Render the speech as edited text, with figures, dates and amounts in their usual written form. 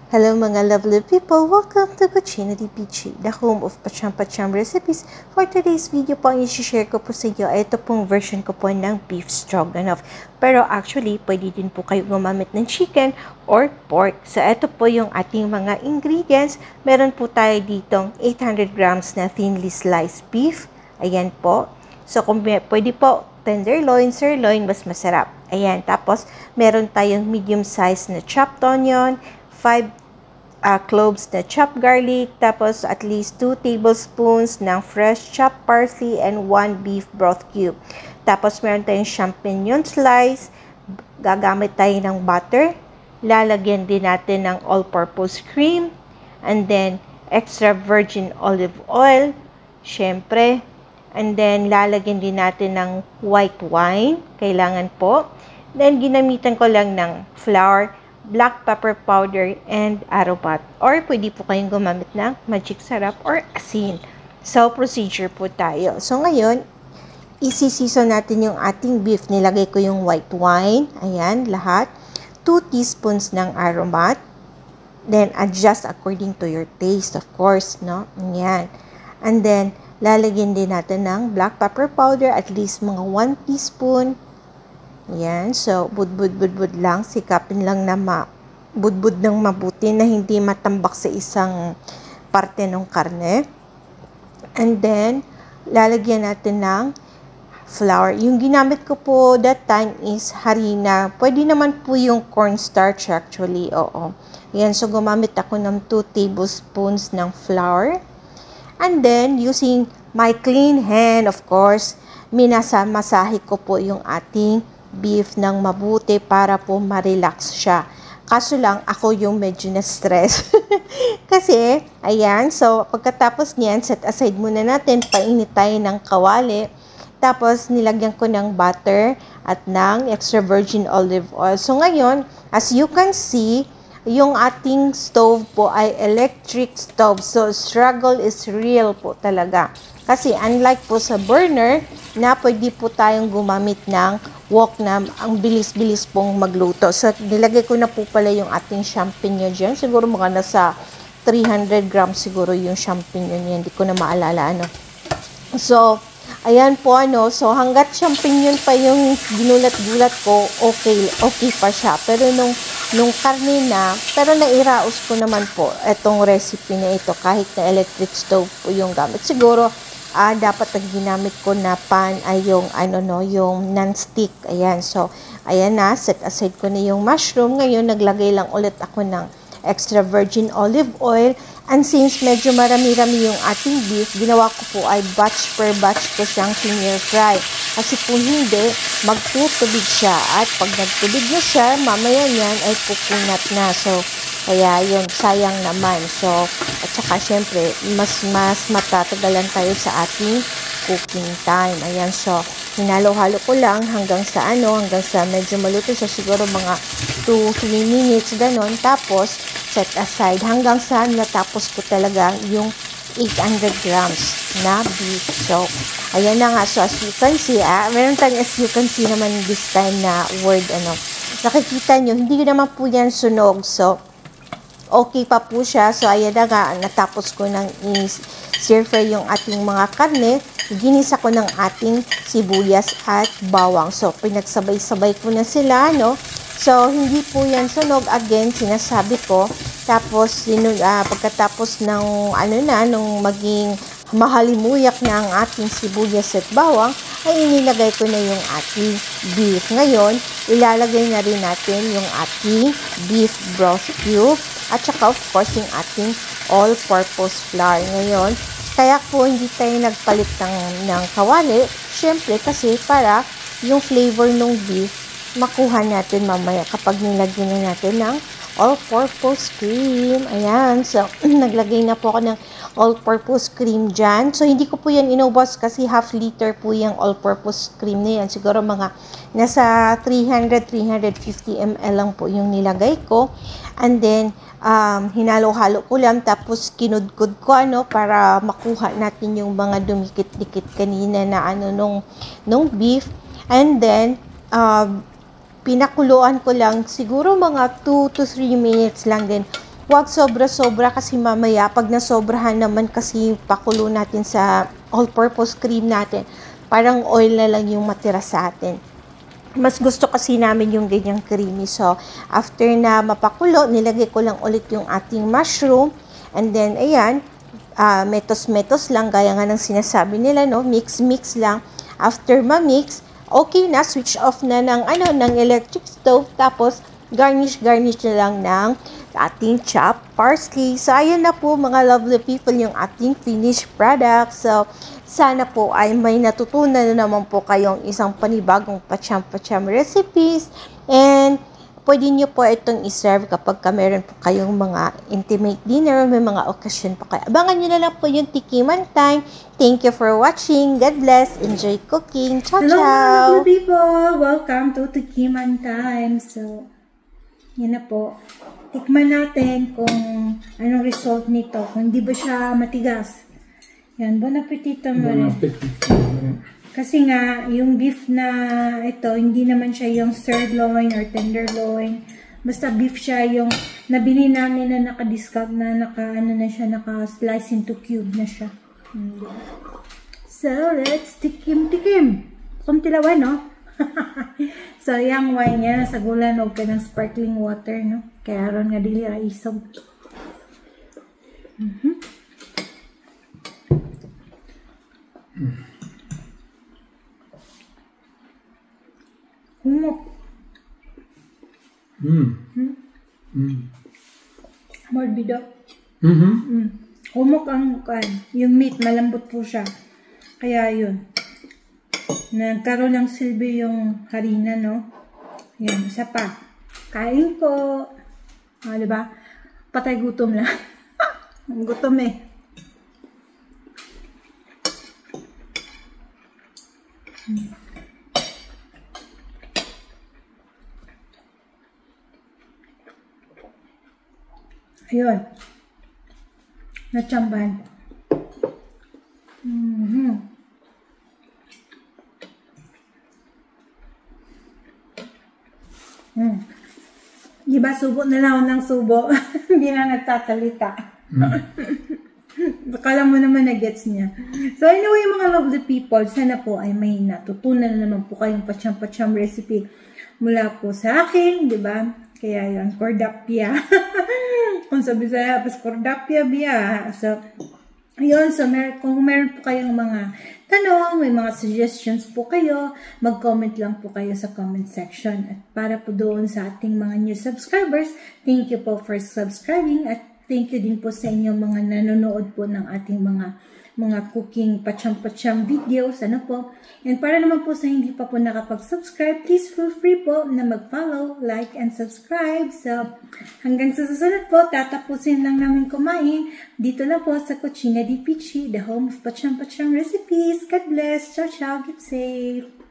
Hello mga lovely people! Welcome to Cucina di Pichi, the home of Pacham recipes. For today's video po, ang i-share ko po sa inyo ay ito pong version ko po ng beef stroganoff. Pero actually, pwede din po kayo gumamit ng chicken or pork. So ito po yung ating mga ingredients. Meron po tayo ditong 800 grams na thinly sliced beef. Ayan po. So kung pwede po, tenderloin, sirloin, mas masarap. Ayan. Tapos, meron tayong medium size na chopped onion, 5 cloves na chopped garlic, tapos at least 2 tablespoons ng fresh chopped parsley and 1 beef broth cube. Tapos meron tayong champignon slice, gagamit tayo ng butter, lalagyan din natin ng all-purpose cream, and then extra virgin olive oil, syempre, and then lalagyan din natin ng white wine, kailangan po. Then ginamitan ko lang ng flour, black pepper powder, and aromat. Or pwede po kayong gumamit ng magic sarap or asin. So, procedure po tayo. So, ngayon, isi-season natin yung ating beef. Nilagay ko yung white wine. Ayan, lahat. 2 teaspoons ng aromat. Then, adjust according to your taste, of course, no? Ayan. And then, lalagyan din natin ng black pepper powder, at least mga 1 teaspoon. Yan. So, budbud lang. Sikapin lang na budbud ng mabuti na hindi matambak sa isang parte ng karne. And then, lalagyan natin ng flour. Yung ginamit ko po that time is harina. Pwede naman po yung cornstarch actually. Oo. Yan. So, gumamit ako ng 2 tablespoons ng flour. And then, using my clean hand, of course, minasa-masahe ko po yung ating beef ng mabuti para po ma-relax siya. Kaso lang, ako yung medyo na-stress. Kasi, ayan, so pagkatapos niyan, set aside muna natin, painit tayo ng kawali. Tapos, nilagyan ko ng butter at ng extra virgin olive oil. So, ngayon, as you can see, yung ating stove po ay electric stove. So, struggle is real po talaga. Kasi, unlike po sa burner, na pwede po tayong gumamit ng wok na ang bilis-bilis pong magluto. So, nilagay ko na po pala yung ating champignon dyan. Siguro mga nasa 300 grams siguro yung champignon yan. Hindi ko na maalala, ano. So, ayan po, ano. So, hanggat champignon pa yung ginulat-gulat ko, okay pa siya. Pero nung karne na, pero nairaos ko naman po itong recipe na ito kahit na electric stove po yung gamit. Siguro, dapat ang ginamit ko na pan ay yung yung non-stick. Ayan. So, ayan na. Set aside ko na yung mushroom. Ngayon, naglagay lang ulit ako ng extra virgin olive oil. And since medyo marami-rami yung ating beef, ginawa ko po ay batch per batch ko siyang senior fry. Kasi kung hindi, magtutubig siya. At pag nagtubig na siya, mamaya niyan ay pupunat na. So, kaya yun, sayang naman. So, at saka syempre, mas matatagalan tayo sa ating cooking time. Ayan, so, hinalo-halo ko lang hanggang sa medyo maluto siya. Siguro mga 2-3 minutes, ganon. Tapos, set aside hanggang sa natapos ko talaga yung 800 grams na beef. So, ayan na nga. So, as you can see, meron tayong as you can see naman this time na word, nakikita nyo, hindi naman po yan sunog. So, okay pa po siya. So, ayan na nga, natapos ko ng i-stir-fry yung ating mga karne. Ginisa ko ng ating sibuyas at bawang. So, pinagsabay-sabay ko na sila, no? So, hindi po yan sunog. Again, sinasabi ko. Tapos, pagkatapos ng, nung maging mahalimuyak na ang ating sibuyas at bawang, ay inilagay ko na yung ating beef. Ngayon, ilalagay na rin natin yung ating beef broth cube. At saka, of course, yung ating all-purpose flour. Ngayon, kaya po hindi tayo nagpalit ng kawali. Siyempre, kasi para yung flavor ng beef, makuha natin mamaya kapag nilagyan na natin ng all-purpose cream. Ayan. So, naglagay na po ako ng all-purpose cream dyan. So, hindi ko po yan inubos kasi half liter po yung all-purpose cream na yan. Siguro mga nasa 300-350 ml lang po yung nilagay ko. And then, hinalo-halo ko lang. Tapos, kinudkod ko, para makuha natin yung mga dumikit-dikit kanina na, nung beef. And then, pinakuluan ko lang siguro mga 2 to 3 minutes lang din Huwag sobra-sobra kasi mamaya pag nasobrahan naman kasi pakulo natin sa all-purpose cream natin, parang oil na lang yung matira sa atin. Mas gusto kasi namin yung ganyang creamy. So, after na mapakulo, nilagay ko lang ulit yung ating mushroom. And then, ayan, metos-metos lang, gaya nga ng sinasabi nila, no? Mix-mix lang. After ma-mix, okay na, switch off na ng electric stove. Tapos, garnish na lang ng ating chopped parsley. So, ayan na po mga lovely people yung ating finished product. So, sana po ay may natutunan na naman po kayong isang panibagong pacham-pacham recipes. And, pwede nyo po itong iserve kapag meron po kayong mga intimate dinner, may mga okasyon po kayo. Abangan nyo na lang po yung tikiman time. Thank you for watching. God bless. Enjoy cooking. Ciao, ciao! Hello, lovely people! Welcome to Tikiman Time. So, yan na po. Tikman natin kung anong result nito. Kung di ba siya matigas. Yan, bon appetito mo rin. Kasi nga, yung beef na ito, hindi naman siya yung sirloin or tenderloin. Basta beef siya yung nabili namin na naka-discount na naka-slice into cube na siya. So, let's tikim. Kung tilawan, no? So, yung wine niya, sa gulan, huwag ka ng sparkling water, no? Kaya ron nga dili raisog. Humok. Morbido. Humok ang yung meat, malambot po siya. Kaya yun. Nagkaroon ng silbi yung harina, no? Yan, isa pa. Kain ko. Diba? Patay gutom lang. Gutom eh. Ayun. Natsamban. Diba, subo na lang ng subo. Hindi na nagtatalita. Akala mo naman na gets niya. So anyway, mga lovely people, sana po ay may natutunan na naman po kayong pacham-pacham recipe mula po sa akin, diba? Kaya yun, cordapia. Kung sabi sa pas cordapia biya. So, ayun, so kung meron po kayong mga tanong, may mga suggestions po kayo, mag-comment lang po kayo sa comment section. At para po doon sa ating mga new subscribers, thank you po for subscribing at thank you din po sa inyo mga nanonood po ng ating mga cooking pacham-pacham videos, ano po. And para naman po sa hindi pa po nakapag-subscribe, please feel free po na mag-follow, like, and subscribe. So, hanggang sa susunod po, tatapusin lang namin kumain. Dito lang po sa Cucina di Pichi, the home of pacham-pacham recipes. God bless. Ciao, ciao. Keep safe.